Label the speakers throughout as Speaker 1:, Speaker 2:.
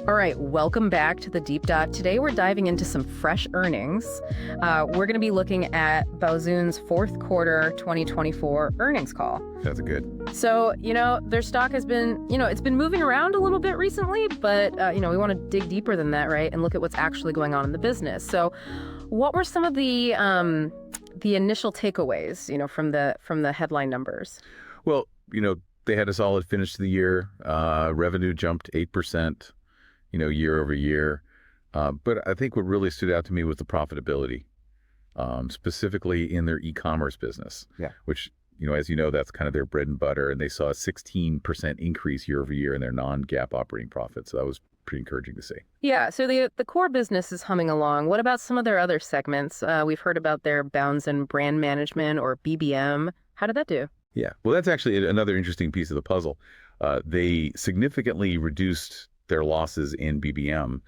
Speaker 1: All right, welcome back to the Deep Dive. Today we're diving into some fresh earnings. We're going to be looking at Baozun's fourth quarter 2024 earnings call.
Speaker 2: That's good.
Speaker 1: So, their stock has been, it's been moving around a little bit recently, but, we want to dig deeper than that, right? And look at what's actually going on in the business. So what were some of the initial takeaways, from the headline numbers?
Speaker 2: Well, they had a solid finish to the year. Revenue jumped 8%. Year over year. But I think what really stood out to me was the profitability, specifically in their e-commerce business, which, as you know, that's kind of their bread and butter. And they saw a 16% increase year over year in their non-GAAP operating profit. So that was pretty encouraging to see.
Speaker 1: Yeah, so the core business is humming along. What about some of their other segments? We've heard about their Baozun brand management, or BBM. How did that do?
Speaker 2: Yeah, well, that's actually another interesting piece of the puzzle. They significantly reduced their losses in BBM,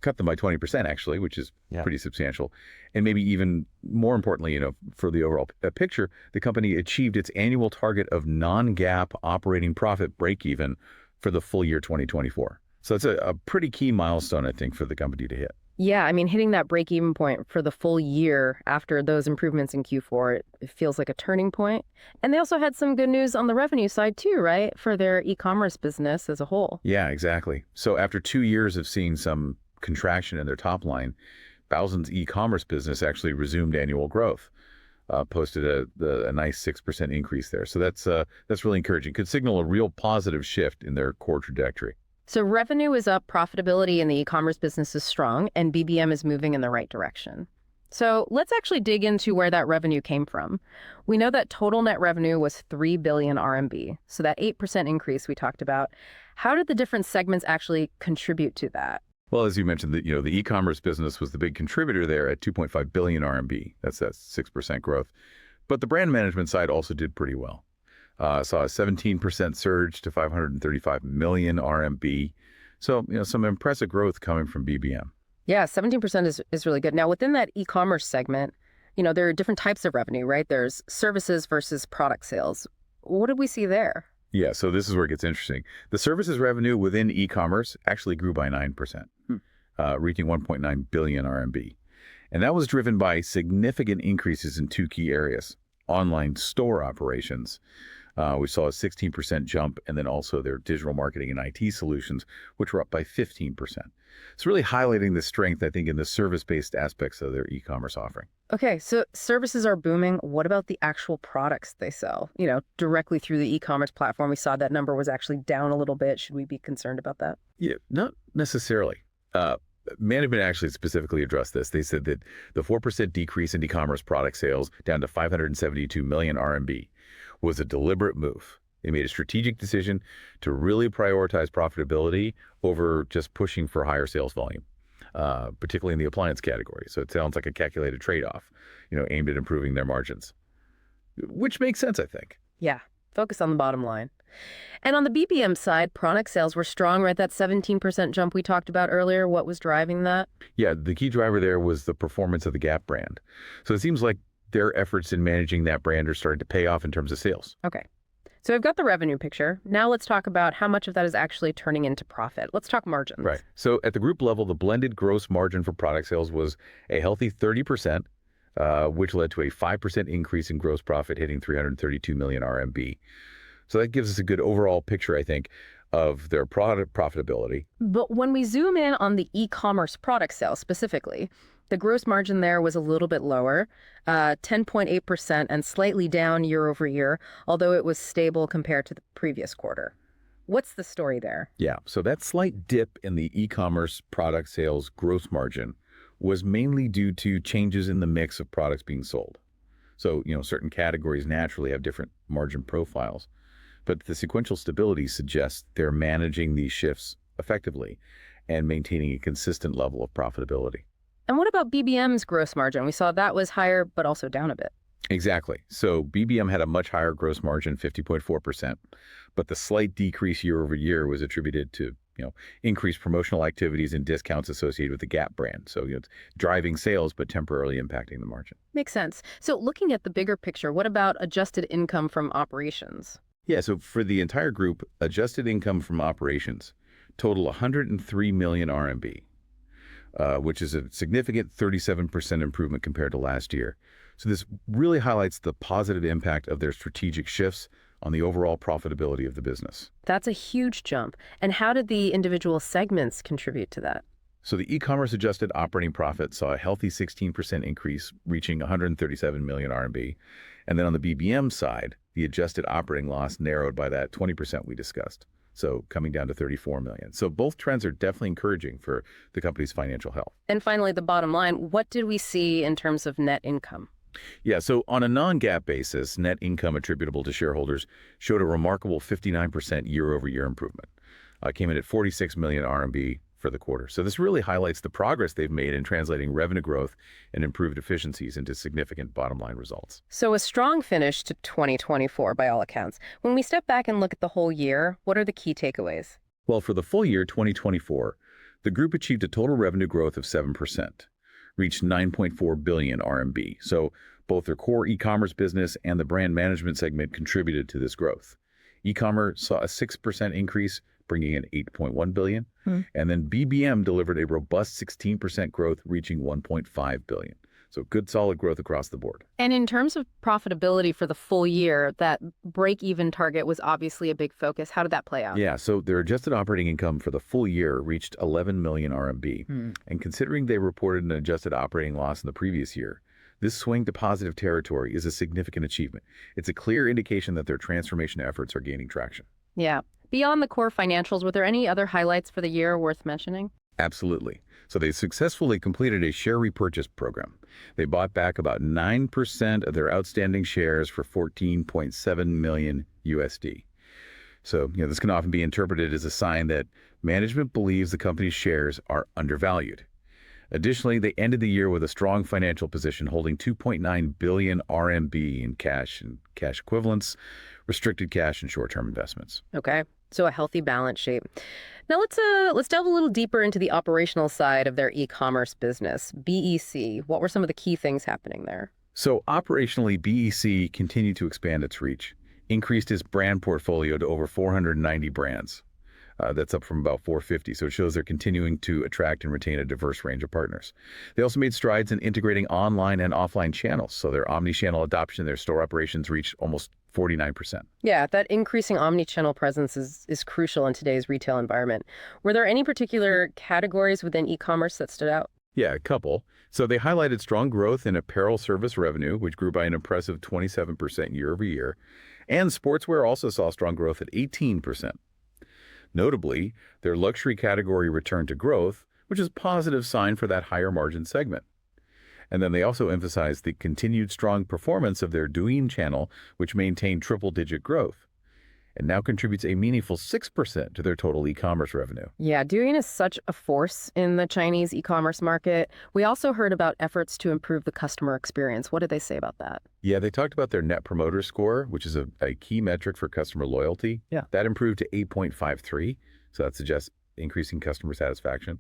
Speaker 2: cut them by 20% actually, which is pretty substantial. And maybe even more importantly, for the overall picture, the company achieved its annual target of non-GAAP operating profit break-even for the full year 2024. So it's a pretty key milestone, I think, for the company to hit.
Speaker 1: Yeah, hitting that break-even point for the full year after those improvements in Q4, it feels like a turning point. And they also had some good news on the revenue side too, right? For their e-commerce business as a whole.
Speaker 2: Yeah, exactly. So after 2 years of seeing some contraction in their top line, Baozun's e-commerce business actually resumed annual growth, posted a nice 6% increase there. So that's really encouraging. Could signal a real positive shift in their core trajectory.
Speaker 1: So revenue is up, profitability in the e-commerce business is strong, and BBM is moving in the right direction. So let's actually dig into where that revenue came from. We know that total net revenue was 3 billion RMB, so that 8% increase we talked about. How did the different segments actually contribute to that?
Speaker 2: Well, as you mentioned, the e-commerce business was the big contributor there at 2.5 billion RMB. That's 6% growth. But the brand management side also did pretty well. Saw a 17% surge to 535 million RMB. So, some impressive growth coming from BBM.
Speaker 1: Yeah, 17% is really good. Now, within that e-commerce segment, there are different types of revenue, right? There's services versus product sales. What did we see there?
Speaker 2: Yeah, so this is where it gets interesting. The services revenue within e-commerce actually grew by 9%, reaching 1.9 billion RMB. And that was driven by significant increases in two key areas: online store operations. We saw a 16% jump, and then also their digital marketing and IT solutions, which were up by 15%. It's really highlighting the strength, I think, in the service-based aspects of their e-commerce offering.
Speaker 1: Okay, so services are booming. What about the actual products they sell, directly through the e-commerce platform? We saw that number was actually down a little bit. Should we be concerned about that?
Speaker 2: Yeah, not necessarily. Management actually specifically addressed this. They said that the 4% decrease in e-commerce product sales down to 572 million RMB was a deliberate move. They made a strategic decision to really prioritize profitability over just pushing for higher sales volume, particularly in the appliance category. So it sounds like a calculated trade-off, aimed at improving their margins, which makes sense, I think.
Speaker 1: Yeah, focus on the bottom line. And on the BBM side, product sales were strong, right? That 17% jump we talked about earlier. What was driving that?
Speaker 2: Yeah, the key driver there was the performance of the Gap brand. So it seems like their efforts in managing that brand are starting to pay off in terms of sales.
Speaker 1: Okay. So I've got the revenue picture. Now let's talk about how much of that is actually turning into profit. Let's talk margins.
Speaker 2: Right. So at the group level, the blended gross margin for product sales was a healthy 30%, which led to a 5% increase in gross profit, hitting 332 million RMB. So that gives us a good overall picture, I think, of their product profitability.
Speaker 1: But when we zoom in on the e-commerce product sales specifically, the gross margin there was a little bit lower, 10.8% and slightly down year over year, although it was stable compared to the previous quarter. What's the story there?
Speaker 2: Yeah, so that slight dip in the e-commerce product sales gross margin was mainly due to changes in the mix of products being sold. So, certain categories naturally have different margin profiles, but the sequential stability suggests they're managing these shifts effectively and maintaining a consistent level of profitability.
Speaker 1: And what about BBM's gross margin? We saw that was higher, but also down a bit.
Speaker 2: Exactly. So BBM had a much higher gross margin, 50.4%, but the slight decrease year over year was attributed to, increased promotional activities and discounts associated with the Gap brand. So, it's driving sales, but temporarily impacting the margin.
Speaker 1: Makes sense. So looking at the bigger picture, what about adjusted income from operations?
Speaker 2: Yeah, so for the entire group, adjusted income from operations total 103 million RMB, which is a significant 37% improvement compared to last year. So this really highlights the positive impact of their strategic shifts on the overall profitability of the business.
Speaker 1: That's a huge jump. And how did the individual segments contribute to that?
Speaker 2: So the e-commerce adjusted operating profit saw a healthy 16% increase, reaching 137 million RMB. And then on the BBM side, the adjusted operating loss narrowed by that 20% we discussed, so coming down to 34 million. So both trends are definitely encouraging for the company's financial health.
Speaker 1: And finally, the bottom line, what did we see in terms of net income?
Speaker 2: Yeah, so on a non-GAAP basis, net income attributable to shareholders showed a remarkable 59% year-over-year improvement. Came in at 46 million RMB for the quarter. So this really highlights the progress they've made in translating revenue growth and improved efficiencies into significant bottom line results.
Speaker 1: So a strong finish to 2024 by all accounts. When we step back and look at the whole year, what are the key takeaways?
Speaker 2: Well, for the full year 2024, the group achieved a total revenue growth of 7%, reached 9.4 billion RMB. So both their core e-commerce business and the brand management segment contributed to this growth. E-commerce saw a 6% increase, bringing in 8.1 billion. And then BBM delivered a robust 16% growth, reaching 1.5 billion. So good, solid growth across the board.
Speaker 1: And in terms of profitability for the full year, that break-even target was obviously a big focus. How did that play out?
Speaker 2: Yeah, so their adjusted operating income for the full year reached 11 million RMB. And considering they reported an adjusted operating loss in the previous year, this swing to positive territory is a significant achievement. It's a clear indication that their transformation efforts are gaining traction.
Speaker 1: Yeah. Beyond the core financials, were there any other highlights for the year worth mentioning?
Speaker 2: Absolutely. So they successfully completed a share repurchase program. They bought back about 9% of their outstanding shares for 14.7 million USD. So, this can often be interpreted as a sign that management believes the company's shares are undervalued. Additionally, they ended the year with a strong financial position, holding 2.9 billion RMB in cash and cash equivalents, restricted cash, and short-term investments.
Speaker 1: Okay, so a healthy balance sheet. Now let's delve a little deeper into the operational side of their e-commerce business, BEC. What were some of the key things happening there?
Speaker 2: So operationally, BEC continued to expand its reach, increased its brand portfolio to over 490 brands. That's up from about 450, so it shows they're continuing to attract and retain a diverse range of partners. They also made strides in integrating online and offline channels, so their omni-channel adoption, their store operations reached almost 49%.
Speaker 1: Yeah, that increasing omni-channel presence is crucial in today's retail environment. Were there any particular categories within e-commerce that stood out?
Speaker 2: Yeah, a couple. So they highlighted strong growth in apparel service revenue, which grew by an impressive 27% year over year, and sportswear also saw strong growth at 18%. Notably, their luxury category returned to growth, which is a positive sign for that higher margin segment. And then they also emphasized the continued strong performance of their BZUN channel, which maintained triple-digit growth and now contributes a meaningful 6% to their total e-commerce revenue.
Speaker 1: Yeah, BZUN is such a force in the Chinese e-commerce market. We also heard about efforts to improve the customer experience. What did they say about that?
Speaker 2: Yeah, they talked about their Net Promoter Score, which is a key metric for customer loyalty.
Speaker 1: Yeah.
Speaker 2: That improved to 8.53, so that suggests increasing customer satisfaction.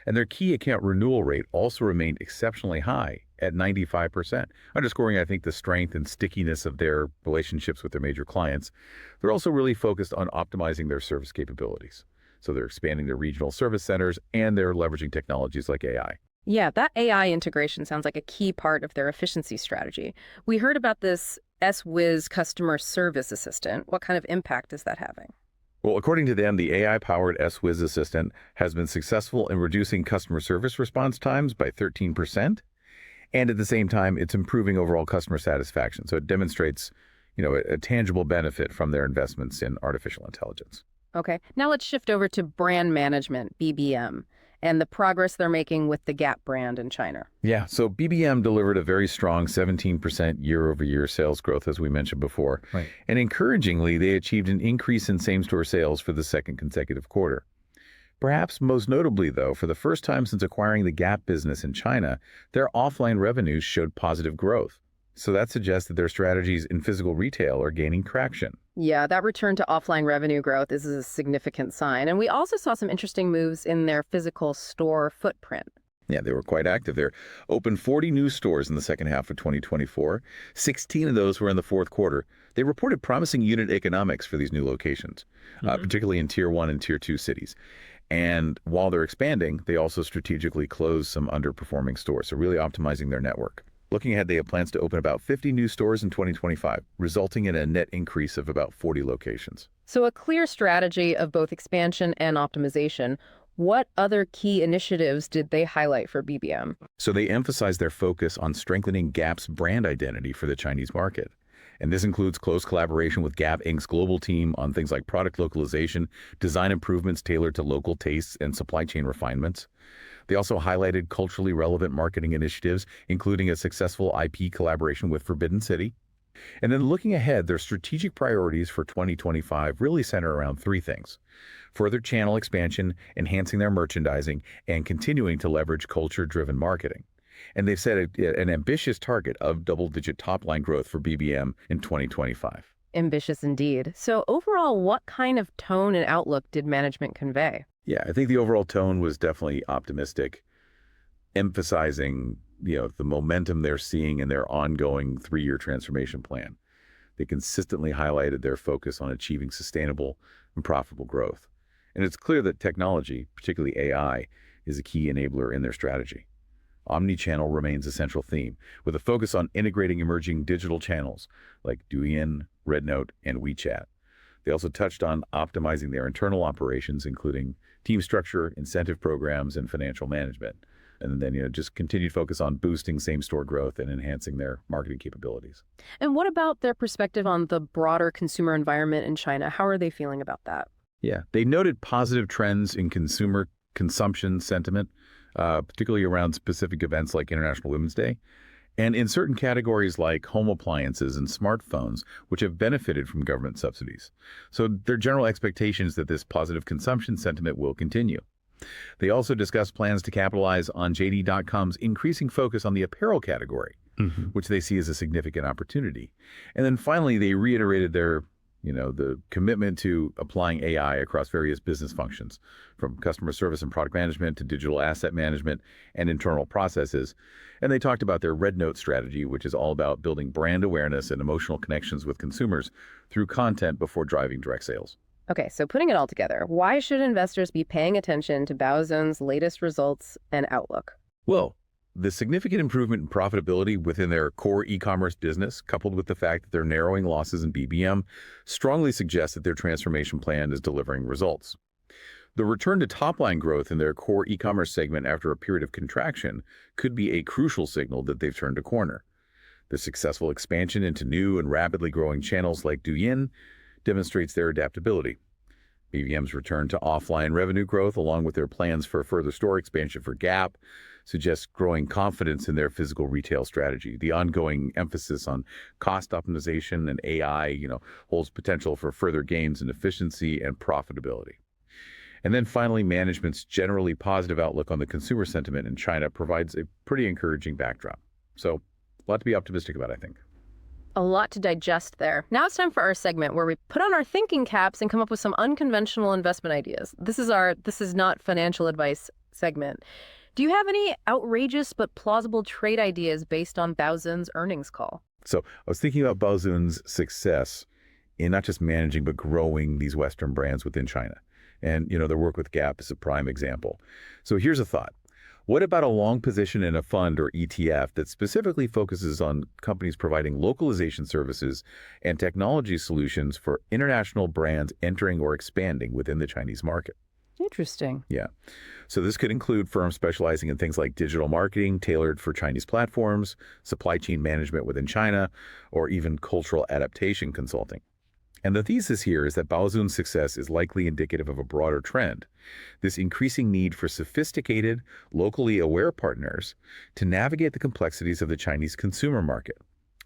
Speaker 2: And their key account renewal rate also remained exceptionally high at 95%, underscoring, I think, the strength and stickiness of their relationships with their major clients. They're also really focused on optimizing their service capabilities. So they're expanding their regional service centers and they're leveraging technologies like AI.
Speaker 1: Yeah, that AI integration sounds like a key part of their efficiency strategy. We heard about this SWIZ customer service assistant. What kind of impact is that having?
Speaker 2: Well, according to them, the AI-powered SWIZ assistant has been successful in reducing customer service response times by 13%. And at the same time, it's improving overall customer satisfaction. So it demonstrates, a tangible benefit from their investments in artificial intelligence.
Speaker 1: Okay, now let's shift over to brand management, BBM, and the progress they're making with the Gap brand in China.
Speaker 2: Yeah, so BBM delivered a very strong 17% year-over-year sales growth, as we mentioned before.
Speaker 3: Right.
Speaker 2: And encouragingly, they achieved an increase in same-store sales for the second consecutive quarter. Perhaps most notably, though, for the first time since acquiring the Gap business in China, their offline revenues showed positive growth. So that suggests that their strategies in physical retail are gaining traction.
Speaker 1: Yeah, that return to offline revenue growth is a significant sign. And we also saw some interesting moves in their physical store footprint.
Speaker 2: Yeah, they were quite active there. Opened 40 new stores in the second half of 2024. 16 of those were in the fourth quarter. They reported promising unit economics for these new locations, particularly in Tier 1 and Tier 2 cities. And while they're expanding, they also strategically close some underperforming stores, so really optimizing their network. Looking ahead, they have plans to open about 50 new stores in 2025, resulting in a net increase of about 40 locations.
Speaker 1: So a clear strategy of both expansion and optimization. What other key initiatives did they highlight for BBM?
Speaker 2: So they emphasize their focus on strengthening Gap's brand identity for the Chinese market. And this includes close collaboration with Gap Inc.'s global team on things like product localization, design improvements tailored to local tastes, and supply chain refinements. They also highlighted culturally relevant marketing initiatives, including a successful IP collaboration with Forbidden City. And then looking ahead, their strategic priorities for 2025 really center around three things: further channel expansion, enhancing their merchandising, and continuing to leverage culture-driven marketing. And they've set an ambitious target of double-digit top-line growth for BBM in 2025.
Speaker 1: Ambitious indeed. So overall, what kind of tone and outlook did management convey?
Speaker 2: Yeah, I think the overall tone was definitely optimistic, emphasizing, the momentum they're seeing in their ongoing 3-year transformation plan. They consistently highlighted their focus on achieving sustainable and profitable growth. And it's clear that technology, particularly AI, is a key enabler in their strategy. Omnichannel remains a central theme, with a focus on integrating emerging digital channels like Douyin, Rednote, and WeChat. They also touched on optimizing their internal operations, including team structure, incentive programs, and financial management. And then, just continued focus on boosting same-store growth and enhancing their marketing capabilities.
Speaker 1: And what about their perspective on the broader consumer environment in China? How are they feeling about that?
Speaker 2: Yeah, they noted positive trends in consumer consumption sentiment, particularly around specific events like International Women's Day, and in certain categories like home appliances and smartphones, which have benefited from government subsidies. So their general expectation is that this positive consumption sentiment will continue. They also discussed plans to capitalize on JD.com's increasing focus on the apparel category, which they see as a significant opportunity. And then finally, they reiterated their the commitment to applying AI across various business functions, from customer service and product management to digital asset management and internal processes. And they talked about their Rednote strategy, which is all about building brand awareness and emotional connections with consumers through content before driving direct sales.
Speaker 1: Okay, so putting it all together, why should investors be paying attention to Baozun's latest results and outlook?
Speaker 2: Well, the significant improvement in profitability within their core e-commerce business, coupled with the fact that they're narrowing losses in BBM, strongly suggests that their transformation plan is delivering results. The return to top-line growth in their core e-commerce segment after a period of contraction could be a crucial signal that they've turned a corner. The successful expansion into new and rapidly growing channels like Douyin demonstrates their adaptability. BBM's return to offline revenue growth, along with their plans for further store expansion for Gap, suggests growing confidence in their physical retail strategy. The ongoing emphasis on cost optimization and AI, holds potential for further gains in efficiency and profitability. And then finally, management's generally positive outlook on the consumer sentiment in China provides a pretty encouraging backdrop. So, a lot to be optimistic about, I think.
Speaker 1: A lot to digest there. Now it's time for our segment where we put on our thinking caps and come up with some unconventional investment ideas. This is not financial advice segment. Do you have any outrageous but plausible trade ideas based on Baozun's earnings call?
Speaker 2: So I was thinking about Baozun's success in not just managing but growing these Western brands within China. And, their work with Gap is a prime example. So here's a thought. What about a long position in a fund or ETF that specifically focuses on companies providing localization services and technology solutions for international brands entering or expanding within the Chinese market?
Speaker 1: Interesting.
Speaker 2: Yeah. So this could include firms specializing in things like digital marketing tailored for Chinese platforms, supply chain management within China, or even cultural adaptation consulting. And the thesis here is that Baozun's success is likely indicative of a broader trend, this increasing need for sophisticated, locally aware partners to navigate the complexities of the Chinese consumer market.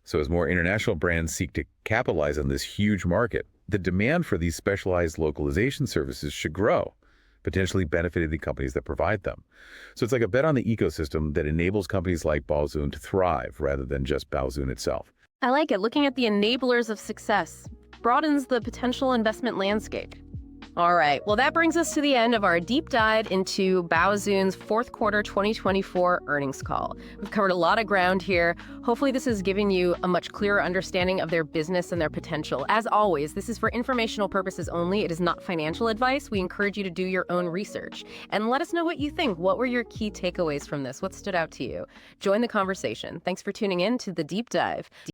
Speaker 2: So as more international brands seek to capitalize on this huge market, the demand for these specialized localization services should grow, potentially benefiting the companies that provide them. So it's like a bet on the ecosystem that enables companies like Baozun to thrive rather than just Baozun itself.
Speaker 1: I like it. Looking at the enablers of success broadens the potential investment landscape. All right. Well, that brings us to the end of our deep dive into Baozun's fourth quarter 2024 earnings call. We've covered a lot of ground here. Hopefully, this is giving you a much clearer understanding of their business and their potential. As always, this is for informational purposes only. It is not financial advice. We encourage you to do your own research. And let us know what you think. What were your key takeaways from this? What stood out to you? Join the conversation. Thanks for tuning in to The Deep Dive.